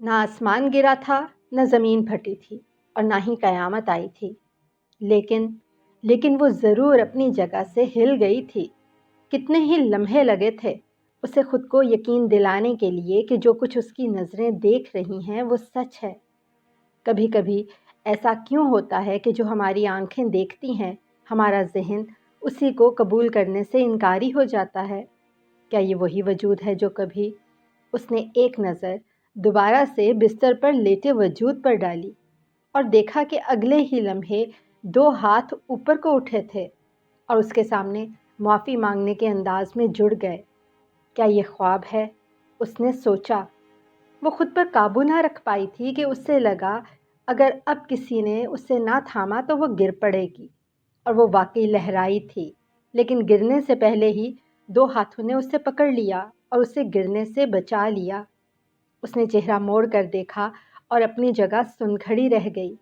نہ آسمان گرا تھا، نہ زمین پھٹی تھی، اور نہ ہی قیامت آئی تھی، لیکن وہ ضرور اپنی جگہ سے ہل گئی تھی۔ کتنے ہی لمحے لگے تھے اسے خود کو یقین دلانے کے لیے کہ جو کچھ اس کی نظریں دیکھ رہی ہیں وہ سچ ہے۔ کبھی کبھی ایسا کیوں ہوتا ہے کہ جو ہماری آنکھیں دیکھتی ہیں، ہمارا ذہن اسی کو قبول کرنے سے انکاری ہو جاتا ہے؟ کیا یہ وہی وجود ہے جو کبھی؟ اس نے ایک نظر دوبارہ سے بستر پر لیٹے وجود پر ڈالی اور دیکھا کہ اگلے ہی لمحے دو ہاتھ اوپر کو اٹھے تھے اور اس کے سامنے معافی مانگنے کے انداز میں جڑ گئے۔ کیا یہ خواب ہے؟ اس نے سوچا۔ وہ خود پر قابو نہ رکھ پائی تھی کہ اس سے لگا اگر اب کسی نے اسے نہ تھاما تو وہ گر پڑے گی، اور وہ واقعی لہرائی تھی، لیکن گرنے سے پہلے ہی دو ہاتھوں نے اسے پکڑ لیا اور اسے گرنے سے بچا لیا۔ اس نے چہرہ موڑ کر دیکھا اور اپنی جگہ سن کھڑی رہ گئی۔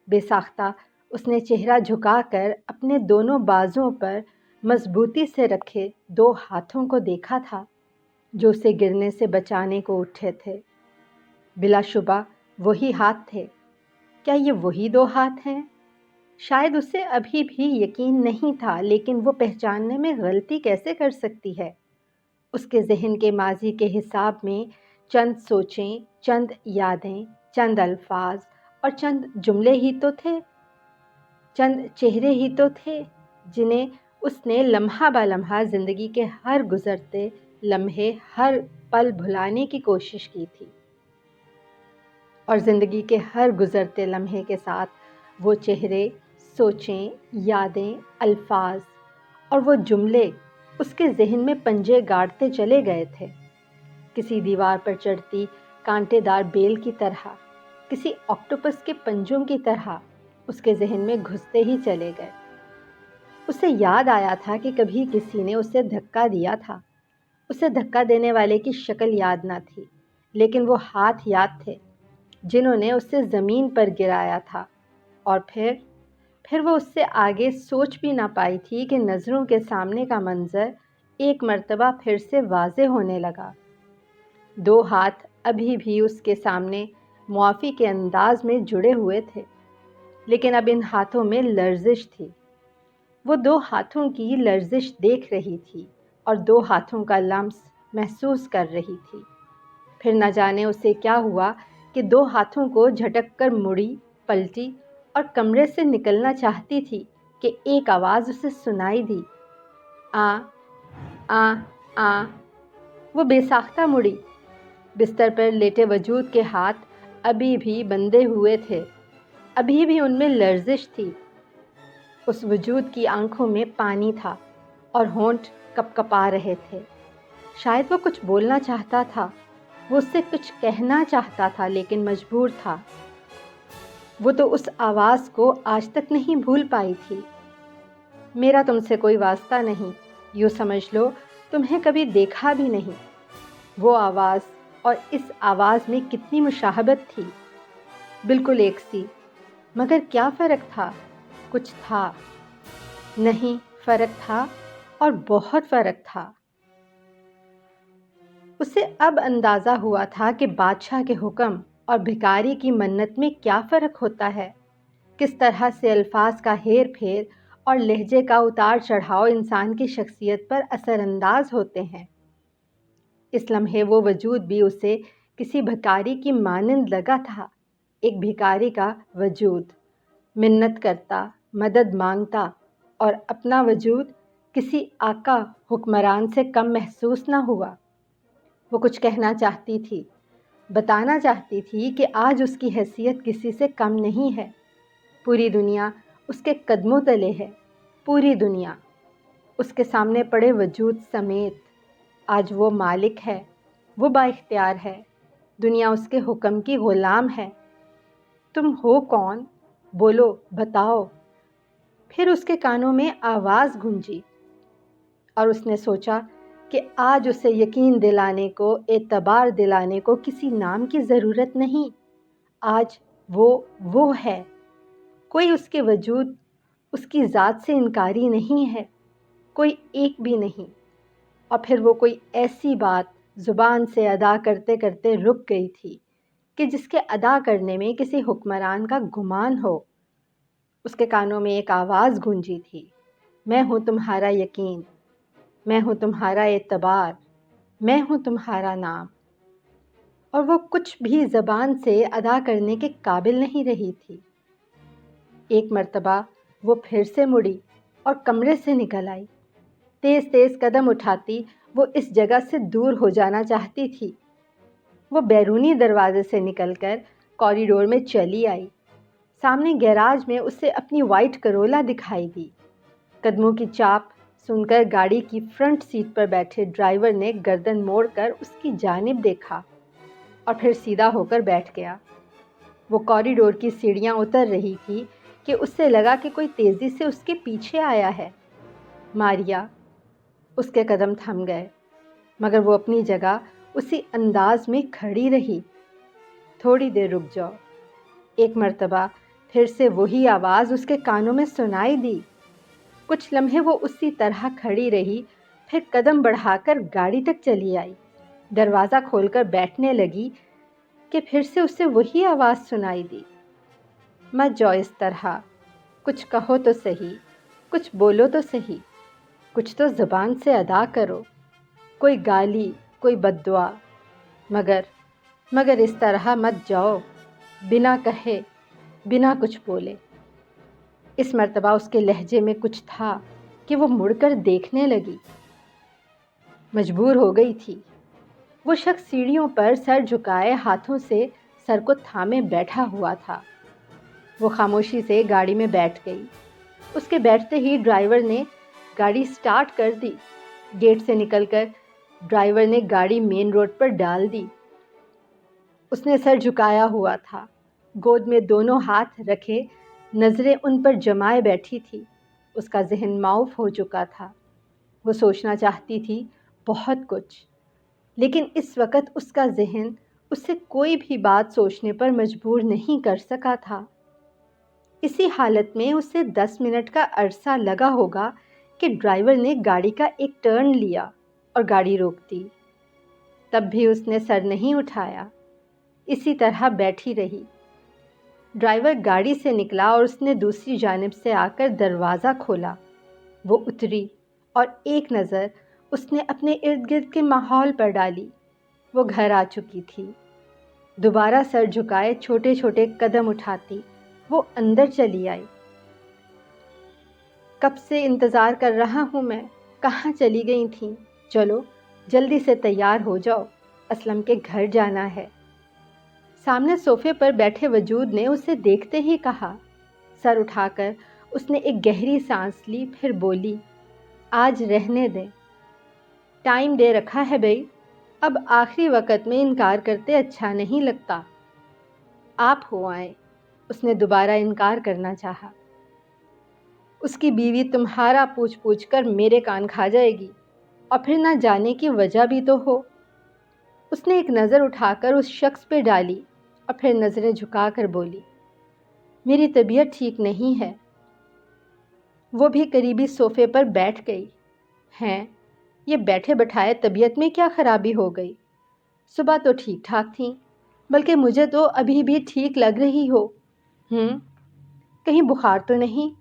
بے ساختہ اس نے چہرہ جھکا کر اپنے دونوں بازوؤں پر مضبوطی سے رکھے دو ہاتھوں کو دیکھا تھا جو اسے گرنے سے بچانے کو اٹھے تھے۔ بلا شبہ وہی ہاتھ تھے۔ کیا یہ وہی دو ہاتھ ہیں؟ شاید اسے ابھی بھی یقین نہیں تھا، لیکن وہ پہچاننے میں غلطی کیسے کر سکتی ہے؟ اس کے ذہن کے ماضی کے حساب میں چند سوچیں، چند یادیں، چند الفاظ اور چند جملے ہی تو تھے، چند چہرے ہی تو تھے جنہیں اس نے لمحہ با لمحہ زندگی کے ہر گزرتے لمحے، ہر پل بھلانے کی کوشش کی تھی، اور زندگی کے ہر گزرتے لمحے کے ساتھ وہ چہرے، سوچیں، یادیں، الفاظ اور وہ جملے اس کے ذہن میں پنجے گاڑتے چلے گئے تھے، کسی دیوار پر چڑھتی کانٹے دار بیل کی طرح، کسی آکٹوپس کے پنجوں کی طرح اس کے ذہن میں گھستے ہی چلے گئے۔ اسے یاد آیا تھا کہ کبھی کسی نے اسے دھکا دیا تھا۔ اسے دھکا دینے والے کی شکل یاد نہ تھی، لیکن وہ ہاتھ یاد تھے جنہوں نے اسے زمین پر گرایا تھا، اور پھر وہ اس سے آگے سوچ بھی نہ پائی تھی کہ نظروں کے سامنے کا منظر ایک مرتبہ پھر سے واضح ہونے لگا۔ دو ہاتھ ابھی بھی اس کے سامنے معافی کے انداز میں جڑے ہوئے تھے، لیکن اب ان ہاتھوں میں لرزش تھی۔ وہ دو ہاتھوں کی لرزش دیکھ رہی تھی اور دو ہاتھوں کا لمس محسوس کر رہی تھی۔ پھر نہ جانے اسے کیا ہوا کہ دو ہاتھوں کو جھٹک کر مڑی، پلٹی اور کمرے سے نکلنا چاہتی تھی کہ ایک آواز اسے سنائی دی، آ آ آ۔ وہ بے ساختہ مڑی۔ بستر پر لیٹے وجود کے ہاتھ ابھی بھی بندھے ہوئے تھے، ابھی بھی ان میں لرزش تھی۔ اس وجود کی آنکھوں میں پانی تھا اور ہونٹ کپ کپا رہے تھے۔ شاید وہ کچھ بولنا چاہتا تھا، وہ اس سے کچھ کہنا چاہتا تھا، لیکن مجبور تھا۔ وہ تو اس آواز کو آج تک نہیں بھول پائی تھی۔ میرا تم سے کوئی واسطہ نہیں، یوں سمجھ لو تمہیں کبھی دیکھا بھی نہیں۔ وہ آواز اور اس آواز میں کتنی مشابہت تھی، بالکل ایک سی، مگر کیا فرق تھا؟ کچھ تھا۔ نہیں، فرق تھا، اور بہت فرق تھا۔ اسے اب اندازہ ہوا تھا کہ بادشاہ کے حکم اور بھکاری کی منت میں کیا فرق ہوتا ہے، کس طرح سے الفاظ کا ہیر پھیر اور لہجے کا اتار چڑھاؤ انسان کی شخصیت پر اثر انداز ہوتے ہیں۔ اس لمحے وہ وجود بھی اسے کسی بھکاری کی مانند لگا تھا، ایک بھکاری کا وجود، منت کرتا، مدد مانگتا، اور اپنا وجود کسی آقا حکمران سے کم محسوس نہ ہوا۔ وہ کچھ کہنا چاہتی تھی، بتانا چاہتی تھی کہ آج اس کی حیثیت کسی سے کم نہیں ہے۔ پوری دنیا اس کے قدموں تلے ہے، پوری دنیا اس کے سامنے پڑے وجود سمیت۔ آج وہ مالک ہے، وہ با اختیار ہے، دنیا اس کے حکم کی غلام ہے۔ تم ہو کون؟ بولو، بتاؤ۔ پھر اس کے کانوں میں آواز گونجی، اور اس نے سوچا کہ آج اسے یقین دلانے کو، اعتبار دلانے کو کسی نام کی ضرورت نہیں۔ آج وہ ہے، کوئی اس کے وجود، اس کی ذات سے انکاری نہیں ہے، کوئی ایک بھی نہیں۔ اور پھر وہ کوئی ایسی بات زبان سے ادا کرتے کرتے رک گئی تھی کہ جس کے ادا کرنے میں کسی حکمران کا گمان ہو۔ اس کے کانوں میں ایک آواز گونجی تھی، میں ہوں تمہارا یقین، میں ہوں تمہارا اعتبار، میں ہوں تمہارا نام۔ اور وہ کچھ بھی زبان سے ادا کرنے کے قابل نہیں رہی تھی۔ ایک مرتبہ وہ پھر سے مڑی اور کمرے سے نکل آئی۔ تیز تیز قدم اٹھاتی وہ اس جگہ سے دور ہو جانا چاہتی تھی۔ وہ بیرونی دروازے سے نکل کر کوریڈور میں چلی آئی۔ سامنے گیراج میں اسے اپنی وائٹ کرولا دکھائی دی۔ قدموں کی چاپ سن کر گاڑی کی فرنٹ سیٹ پر بیٹھے ڈرائیور نے گردن موڑ کر اس کی جانب دیکھا اور پھر سیدھا ہو کر بیٹھ گیا۔ وہ کوریڈور کی سیڑھیاں اتر رہی تھی کہ اس سے لگا کہ کوئی تیزی سے اس کے پیچھے آیا ہے۔ ماریا، اس کے قدم تھم گئے، مگر وہ اپنی جگہ اسی انداز میں کھڑی رہی۔ تھوڑی دیر رک جاؤ۔ ایک مرتبہ پھر سے وہی آواز اس کے کانوں میں سنائی دی۔ کچھ لمحے وہ اسی طرح کھڑی رہی، پھر قدم بڑھا کر گاڑی تک چلی آئی۔ دروازہ کھول کر بیٹھنے لگی کہ پھر سے اسے وہی آواز سنائی دی، مت جاؤ اس طرح، کچھ کہو تو صحیح، کچھ بولو تو صحیح، کچھ تو زبان سے ادا کرو، کوئی گالی، کوئی بد دعا، مگر اس طرح مت جاؤ، بنا کہے، بنا کچھ بولے۔ اس مرتبہ اس کے لہجے میں کچھ تھا کہ وہ مڑ کر دیکھنے لگی۔ مجبور ہو گئی تھی۔ وہ شخص سیڑھیوں پر سر جھکائے ہاتھوں سے سر کو تھامے بیٹھا ہوا تھا۔ وہ خاموشی سے گاڑی میں بیٹھ گئی۔ اس کے بیٹھتے ہی ڈرائیور نے گاڑی سٹارٹ کر دی۔ گیٹ سے نکل کر ڈرائیور نے گاڑی مین روڈ پر ڈال دی۔ اس نے سر جھکایا ہوا تھا، گود میں دونوں ہاتھ رکھے نظریں ان پر جمائے بیٹھی تھی۔ اس کا ذہن معاف ہو چکا تھا۔ وہ سوچنا چاہتی تھی بہت کچھ، لیکن اس وقت اس کا ذہن اس سے کوئی بھی بات سوچنے پر مجبور نہیں کر سکا تھا۔ اسی حالت میں اسے 10 منٹ کا عرصہ لگا ہوگا کہ ڈرائیور نے گاڑی کا ایک ٹرن لیا اور گاڑی روک دی۔ تب بھی اس نے سر نہیں اٹھایا، اسی طرح بیٹھی رہی۔ ڈرائیور گاڑی سے نکلا اور اس نے دوسری جانب سے آ کر دروازہ کھولا۔ وہ اتری اور ایک نظر اس نے اپنے ارد گرد کے ماحول پر ڈالی۔ وہ گھر آ چکی تھی۔ دوبارہ سر جھکائے چھوٹے چھوٹے قدم اٹھاتی وہ اندر چلی آئی۔ کب سے انتظار کر رہا ہوں میں، کہاں چلی گئی تھیں؟ چلو جلدی سے تیار ہو جاؤ، اسلم کے گھر جانا ہے۔ سامنے صوفے پر بیٹھے وجود نے اسے دیکھتے ہی کہا۔ سر اٹھا کر اس نے ایک گہری سانس لی، پھر بولی، آج رہنے دیں، ٹائم دے رکھا ہے بھائی، اب آخری وقت میں انکار کرتے اچھا نہیں لگتا۔ آپ ہو آئیں۔ اس نے دوبارہ انکار کرنا چاہا۔ اس کی بیوی تمہارا پوچھ پوچھ کر میرے کان کھا جائے گی، اور پھر نہ جانے کی وجہ بھی تو ہو۔ اس نے ایک نظر اٹھا کر اس شخص پہ ڈالی اور پھر نظریں جھکا کر بولی، میری طبیعت ٹھیک نہیں ہے۔ وہ بھی قریبی صوفے پر بیٹھ گئی۔ ہیں، یہ بیٹھے بٹھائے طبیعت میں کیا خرابی ہو گئی؟ صبح تو ٹھیک ٹھاک تھیں، بلکہ مجھے تو ابھی بھی ٹھیک لگ رہی ہو۔ کہیں بخار تو نہیں؟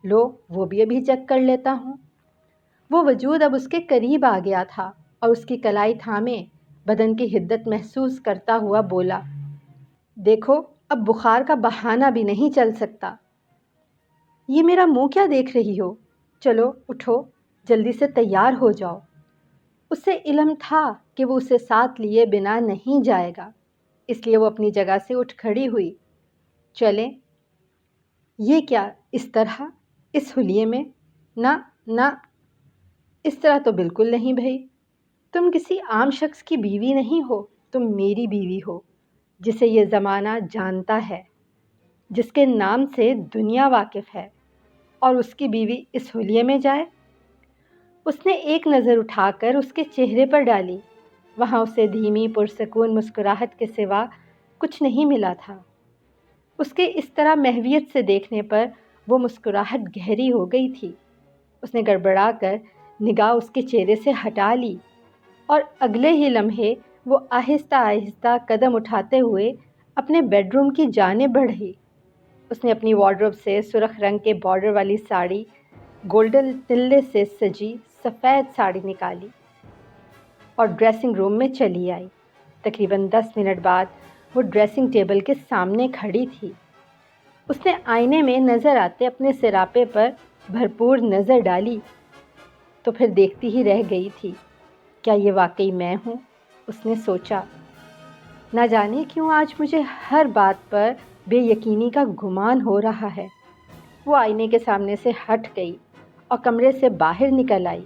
لو وہ بھی ابھی چیک کر لیتا ہوں۔ وہ وجود اب اس کے قریب آ گیا تھا اور اس کی کلائی تھامے بدن کی حدت محسوس کرتا ہوا بولا، دیکھو اب بخار کا بہانہ بھی نہیں چل سکتا۔ یہ میرا منہ کیا دیکھ رہی ہو؟ چلو اٹھو، جلدی سے تیار ہو جاؤ۔ اسے علم تھا کہ وہ اسے ساتھ لیے بنا نہیں جائے گا، اس لیے وہ اپنی جگہ سے اٹھ کھڑی ہوئی۔ چلیں؟ یہ کیا، اس طرح، اس حلیے میں؟ نہ، اس طرح تو بالکل نہیں بھائی۔ تم کسی عام شخص کی بیوی نہیں ہو، تم میری بیوی ہو، جسے یہ زمانہ جانتا ہے، جس کے نام سے دنیا واقف ہے، اور اس کی بیوی اس حلیے میں جائے؟ اس نے ایک نظر اٹھا کر اس کے چہرے پر ڈالی۔ وہاں اسے دھیمی پرسکون مسکراہٹ کے سوا کچھ نہیں ملا تھا۔ اس کے اس طرح محویت سے دیکھنے پر وہ مسکراہٹ گہری ہو گئی تھی۔ اس نے گڑبڑا کر نگاہ اس کے چہرے سے ہٹا لی اور اگلے ہی لمحے وہ آہستہ آہستہ قدم اٹھاتے ہوئے اپنے بیڈ روم کی جانب بڑھی۔ اس نے اپنی وارڈروب سے سرخ رنگ کے بارڈر والی ساڑی، گولڈن تلے سے سجی سفید ساڑی نکالی اور ڈریسنگ روم میں چلی آئی۔ تقریباً 10 منٹ بعد وہ ڈریسنگ ٹیبل کے سامنے کھڑی تھی۔ اس نے آئینے میں نظر آتے اپنے سراپے پر بھرپور نظر ڈالی تو پھر دیکھتی ہی رہ گئی تھی۔ کیا یہ واقعی میں ہوں؟ اس نے سوچا۔ نہ جانے کیوں آج مجھے ہر بات پر بے یقینی کا گمان ہو رہا ہے۔ وہ آئینے کے سامنے سے ہٹ گئی اور کمرے سے باہر نکل آئی۔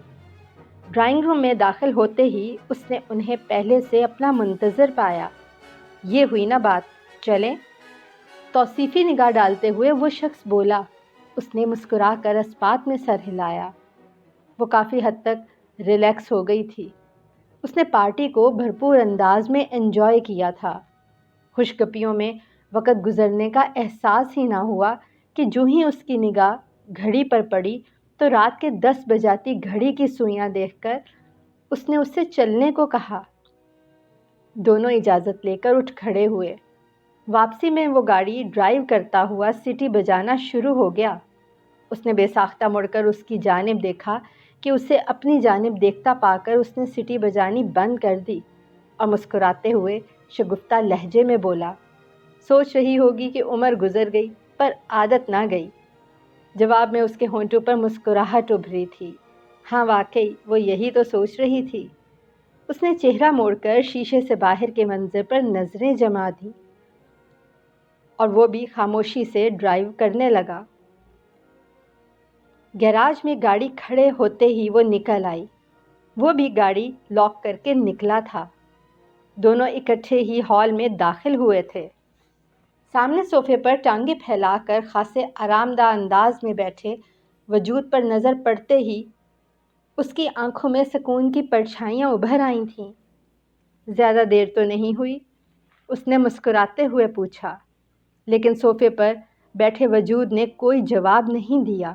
ڈرائنگ روم میں داخل ہوتے ہی اس نے انہیں پہلے سے اپنا منتظر پایا۔ یہ ہوئی نا بات، چلیں؟ توصیفی نگاہ ڈالتے ہوئے وہ شخص بولا۔ اس نے مسکرا کر اسپات میں سر ہلایا۔ وہ کافی حد تک ریلیکس ہو گئی تھی۔ اس نے پارٹی کو بھرپور انداز میں انجوائے کیا تھا۔ خوش گپیوں میں وقت گزرنے کا احساس ہی نہ ہوا کہ جو ہی اس کی نگاہ گھڑی پر پڑی تو رات کے 10 بجاتی گھڑی کی سوئیاں دیکھ کر اس نے اس سے چلنے کو کہا۔ دونوں اجازت لے کر اٹھ کھڑے ہوئے۔ واپسی میں وہ گاڑی ڈرائیو کرتا ہوا سٹی بجانا شروع ہو گیا۔ اس نے بے ساختہ مڑ کر اس کی جانب دیکھا کہ اسے اپنی جانب دیکھتا پا کر اس نے سٹی بجانی بند کر دی اور مسکراتے ہوئے شگفتہ لہجے میں بولا، سوچ رہی ہوگی کہ عمر گزر گئی پر عادت نہ گئی۔ جواب میں اس کے ہونٹوں پر مسکراہٹ ابھری تھی۔ ہاں واقعی وہ یہی تو سوچ رہی تھی۔ اس نے چہرہ موڑ کر شیشے سے باہر کے منظر پر نظریں جما دیں اور وہ بھی خاموشی سے ڈرائیو کرنے لگا۔ گیراج میں گاڑی کھڑے ہوتے ہی وہ نکل آئی۔ وہ بھی گاڑی لاک کر کے نکلا تھا۔ دونوں اکٹھے ہی ہال میں داخل ہوئے تھے۔ سامنے صوفے پر ٹانگیں پھیلا کر خاصے آرام دہ انداز میں بیٹھے وجود پر نظر پڑتے ہی اس کی آنکھوں میں سکون کی پرچھائیاں ابھر آئی تھیں۔ زیادہ دیر تو نہیں ہوئی؟ اس نے مسکراتے ہوئے پوچھا، لیکن صوفے پر بیٹھے وجود نے کوئی جواب نہیں دیا۔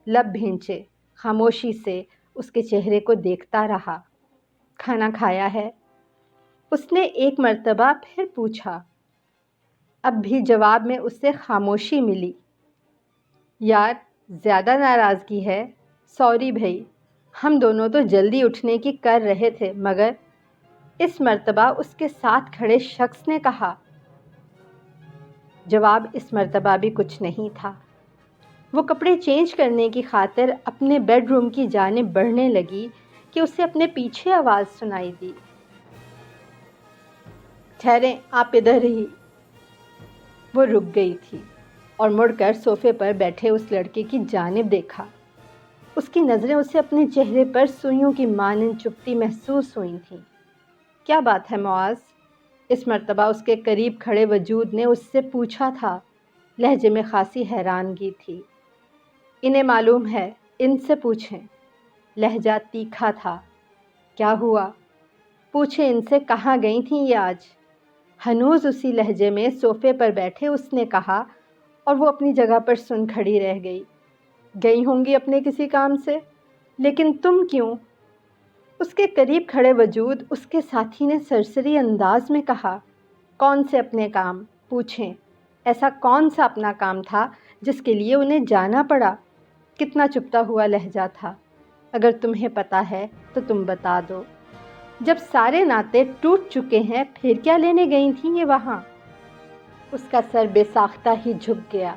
لب بھینچے خاموشی سے اس کے چہرے کو دیکھتا رہا۔ کھانا کھایا ہے؟ اس نے ایک مرتبہ پھر پوچھا۔ اب بھی جواب میں اس سے خاموشی ملی۔ یار زیادہ ناراضگی ہے؟ سوری بھائی، ہم دونوں تو جلدی اٹھنے کی کر رہے تھے مگر اس مرتبہ اس کے ساتھ کھڑے شخص نے کہا۔ جواب اس مرتبہ بھی کچھ نہیں تھا۔ وہ کپڑے چینج کرنے کی خاطر اپنے بیڈ روم کی جانب بڑھنے لگی کہ اسے اپنے پیچھے آواز سنائی دی، ٹھہریں آپ ادھر ہی۔ وہ رک گئی تھی اور مڑ کر صوفے پر بیٹھے اس لڑکے کی جانب دیکھا۔ اس کی نظریں اسے اپنے چہرے پر سوئیوں کی مانند چبھتی محسوس ہوئی تھیں۔ کیا بات ہے معاذ؟ اس مرتبہ اس کے قریب کھڑے وجود نے اس سے پوچھا تھا۔ لہجے میں خاصی حیرانگی تھی۔ انہیں معلوم ہے، ان سے پوچھیں۔ لہجہ تیکھا تھا۔ کیا ہوا؟ پوچھیں ان سے کہاں گئی تھیں یہ آج؟ ہنوز اسی لہجے میں صوفے پر بیٹھے اس نے کہا اور وہ اپنی جگہ پر سن کھڑی رہ گئی۔ گئی ہوں گی اپنے کسی کام سے، لیکن تم کیوں؟ اس کے قریب کھڑے وجود اس کے ساتھی نے سرسری انداز میں کہا۔ کون سے اپنے کام؟ پوچھیں ایسا کون سا اپنا کام تھا جس کے لیے انہیں جانا پڑا؟ کتنا چبھتا ہوا لہجہ تھا۔ اگر تمہیں پتہ ہے تو تم بتا دو۔ جب سارے ناطے ٹوٹ چکے ہیں پھر کیا لینے گئی تھیں یہ وہاں؟ اس کا سر بے ساختہ ہی جھک گیا۔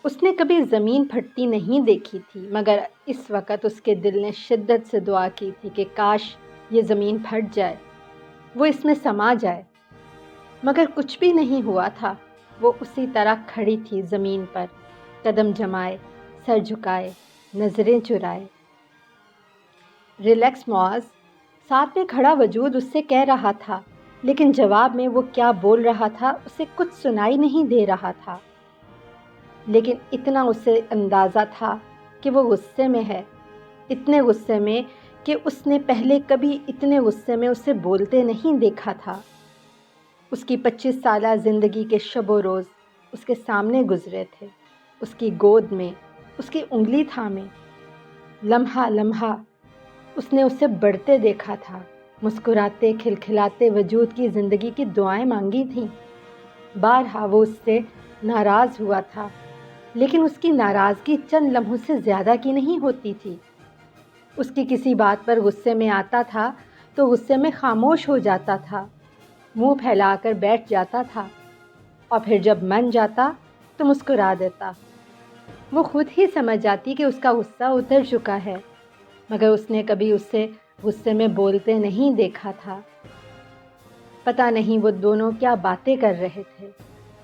اس نے کبھی زمین پھٹتی نہیں دیکھی تھی مگر اس وقت اس کے دل نے شدت سے دعا کی تھی کہ کاش یہ زمین پھٹ جائے، وہ اس میں سما جائے، مگر کچھ بھی نہیں ہوا تھا۔ وہ اسی طرح کھڑی تھی زمین پر، قدم جمائے، سر جھکائے، نظریں چرائے۔ ریلیکس معاذ، ساتھ میں کھڑا وجود اس سے کہہ رہا تھا، لیکن جواب میں وہ کیا بول رہا تھا اسے کچھ سنائی نہیں دے رہا تھا۔ لیکن اتنا اسے اندازہ تھا کہ وہ غصے میں ہے، اتنے غصے میں کہ اس نے پہلے کبھی اتنے غصے میں اسے بولتے نہیں دیکھا تھا۔ اس کی 25 سالہ زندگی کے شب و روز اس کے سامنے گزرے تھے، اس کی گود میں، اس کی انگلی تھامے۔ لمحہ لمحہ اس نے اسے بڑھتے دیکھا تھا، مسکراتے کھلکھلاتے وجود کی زندگی کی دعائیں مانگی تھیں، بارہا وہ اس سے ناراض ہوا تھا، لیکن اس کی ناراضگی چند لمحوں سے زیادہ کی نہیں ہوتی تھی۔ اس کی کسی بات پر غصے میں آتا تھا تو غصے میں خاموش ہو جاتا تھا، منہ پھیلا کر بیٹھ جاتا تھا، اور پھر جب من جاتا تو مسکرا دیتا۔ وہ خود ہی سمجھ جاتی کہ اس کا غصہ اتر چکا ہے، مگر اس نے کبھی اسے غصے میں بولتے نہیں دیکھا تھا۔ پتہ نہیں وہ دونوں کیا باتیں کر رہے تھے۔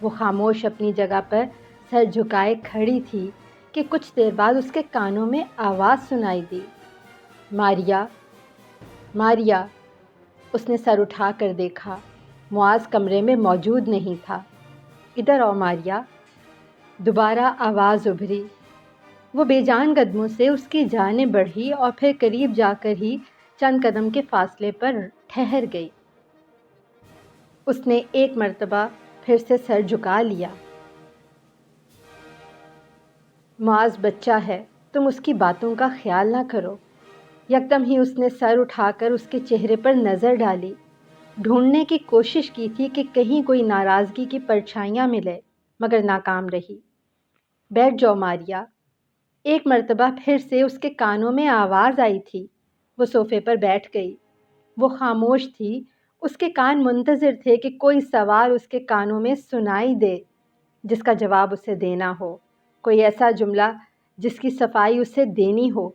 وہ خاموش اپنی جگہ پر سر جھکائے کھڑی تھی کہ کچھ دیر بعد اس کے کانوں میں آواز سنائی دی، ماریا، ماریا۔ اس نے سر اٹھا کر دیکھا، معاذ کمرے میں موجود نہیں تھا۔ ادھر آؤ ماریا، دوبارہ آواز ابھری۔ وہ بے جان قدموں سے اس کی جانب بڑھی اور پھر قریب جا کر ہی چند قدم کے فاصلے پر ٹھہر گئی۔ اس نے ایک مرتبہ پھر سے سر جھکا لیا۔ معاذ بچہ ہے، تم اس کی باتوں کا خیال نہ کرو۔ یکدم ہی اس نے سر اٹھا کر اس کے چہرے پر نظر ڈالی، ڈھونڈنے کی کوشش کی تھی کہ کہیں کوئی ناراضگی کی پرچھائیاں ملے، مگر ناکام رہی۔ بیٹھ جاؤ ماریا۔ ایک مرتبہ پھر سے اس کے کانوں میں آواز آئی تھی۔ وہ صوفے پر بیٹھ گئی۔ وہ خاموش تھی، اس کے کان منتظر تھے کہ کوئی سوال اس کے کانوں میں سنائی دے جس کا جواب اسے دینا ہو، کوئی ایسا جملہ جس کی صفائی اسے دینی ہو،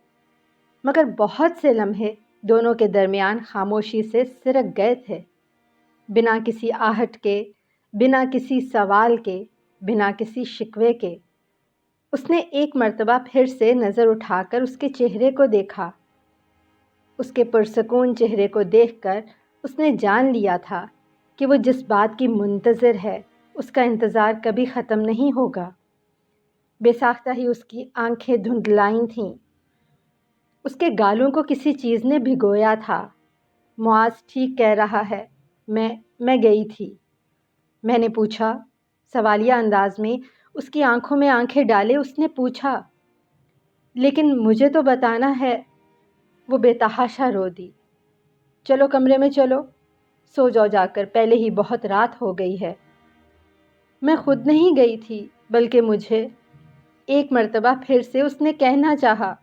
مگر بہت سے لمحے دونوں کے درمیان خاموشی سے سرک گئے تھے، بنا کسی آہٹ کے، بنا کسی سوال کے، بنا کسی شکوے کے۔ اس نے ایک مرتبہ پھر سے نظر اٹھا کر اس کے چہرے کو دیکھا۔ اس کے پرسکون چہرے کو دیکھ کر اس نے جان لیا تھا کہ وہ جس بات کی منتظر ہے اس کا انتظار کبھی ختم نہیں ہوگا۔ بے ساختہ ہی اس کی آنکھیں دھندلائی تھیں۔ اس کے گالوں کو کسی چیز نے بھگویا تھا۔ معاذ ٹھیک کہہ رہا ہے، میں گئی تھی۔ میں نے پوچھا، سوالیہ انداز میں اس کی آنکھوں میں آنکھیں ڈالے اس نے پوچھا۔ لیکن مجھے تو بتانا ہے۔ وہ بے تحاشا رو دی۔ چلو کمرے میں چلو، سو جاؤ جا کر، پہلے ہی بہت رات ہو گئی ہے۔ میں خود نہیں گئی تھی، بلکہ مجھے، ایک مرتبہ پھر سے اس نے کہنا چاہا۔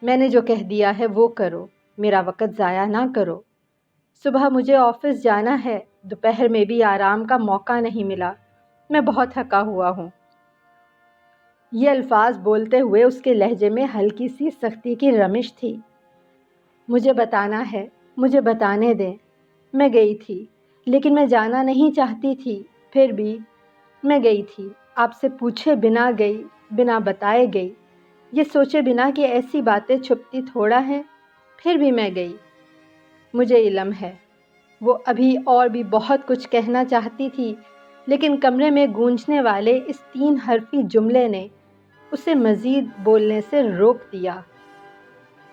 میں نے جو کہہ دیا ہے وہ کرو، میرا وقت ضائع نہ کرو۔ صبح مجھے آفس جانا ہے، دوپہر میں بھی آرام کا موقع نہیں ملا، میں بہت تھکا ہوا ہوں۔ یہ الفاظ بولتے ہوئے اس کے لہجے میں ہلکی سی سختی کی رمش تھی۔ مجھے بتانا ہے، مجھے بتانے دیں۔ میں گئی تھی، لیکن میں جانا نہیں چاہتی تھی، پھر بھی میں گئی تھی۔ آپ سے پوچھے بنا گئی، بنا بتائے گئی، یہ سوچے بنا کہ ایسی باتیں چھپتی تھوڑا ہیں، پھر بھی میں گئی۔ مجھے علم ہے وہ ابھی اور بھی بہت کچھ کہنا چاہتی تھی، لیکن کمرے میں گونجنے والے اس 3 حرفی جملے نے اسے مزید بولنے سے روک دیا۔